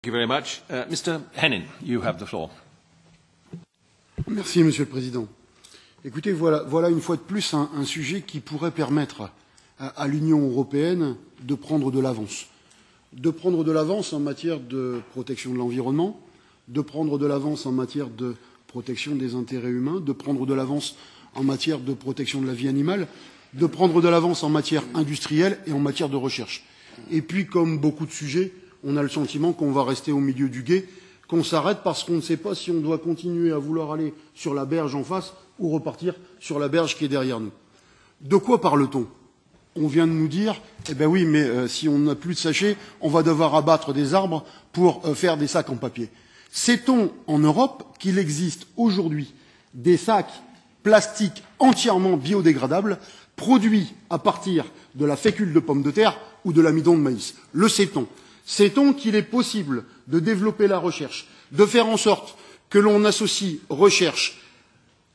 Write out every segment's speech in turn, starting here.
you very much. Mr. Hennin, you have the floor. Merci, Monsieur le Président. Écoutez, voilà une fois de plus un sujet qui pourrait permettre à l'Union européenne de prendre de l'avance. De prendre de l'avance en matière de protection de l'environnement, de prendre de l'avance en matière de protection des intérêts humains, de prendre de l'avance en matière de protection de la vie animale, de prendre de l'avance en matière industrielle et en matière de recherche. Et puis, comme beaucoup de sujets, on a le sentiment qu'on va rester au milieu du gué, qu'on s'arrête parce qu'on ne sait pas si on doit continuer à vouloir aller sur la berge en face ou repartir sur la berge qui est derrière nous. De quoi parle-t-on? On vient de nous dire, eh bien oui, mais si on n'a plus de sachets, on va devoir abattre des arbres pour faire des sacs en papier. Sait-on en Europe qu'il existe aujourd'hui des sacs plastiques entièrement biodégradables produits à partir de la fécule de pomme de terre ou de l'amidon de maïs? Le sait-on? Sait-on qu'il est possible de développer la recherche, de faire en sorte que l'on associe recherche,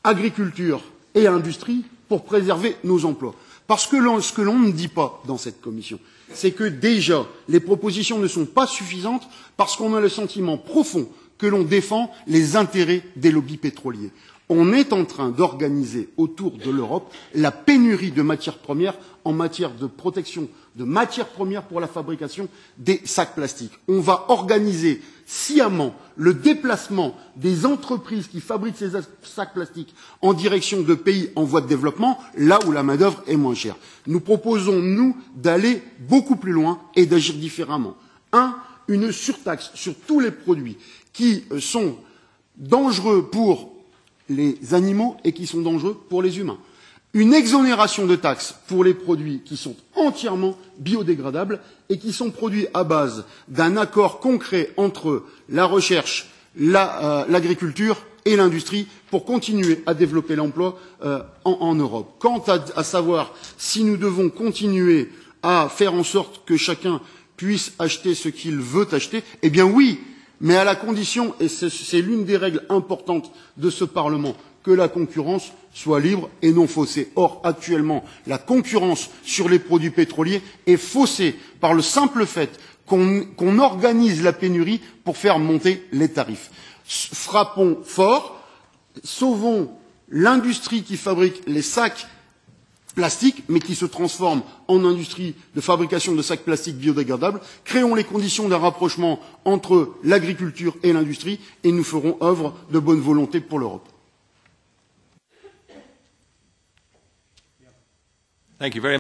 agriculture et industrie pour préserver nos emplois? Parce que ce que l'on ne dit pas dans cette commission, c'est que déjà, les propositions ne sont pas suffisantes parce qu'on a le sentiment profond que l'on défend les intérêts des lobbies pétroliers. On est en train d'organiser autour de l'Europe la pénurie de matières premières en matière de protection de matières premières pour la fabrication des sacs plastiques. On va organiser sciemment le déplacement des entreprises qui fabriquent ces sacs plastiques en direction de pays en voie de développement, là où la main-d'œuvre est moins chère. Nous proposons, nous, d'aller beaucoup plus loin et d'agir différemment. Une surtaxe sur tous les produits qui sont dangereux pour les animaux et qui sont dangereux pour les humains. Une exonération de taxes pour les produits qui sont entièrement biodégradables et qui sont produits à base d'un accord concret entre la recherche, l'agriculture et l'industrie pour continuer à développer l'emploi en Europe. Quant à savoir si nous devons continuer à faire en sorte que chacun puisse acheter ce qu'il veut acheter, eh bien oui, mais à la condition, et c'est l'une des règles importantes de ce Parlement, que la concurrence soit libre et non faussée. Or, actuellement, la concurrence sur les produits pétroliers est faussée par le simple fait qu'on organise la pénurie pour faire monter les tarifs. Frappons fort, sauvons l'industrie qui fabrique les sacs plastiques, mais qui se transforme en industrie de fabrication de sacs plastiques biodégradables. Créons les conditions d'un rapprochement entre l'agriculture et l'industrie et nous ferons œuvre de bonne volonté pour l'Europe. Thank you very much.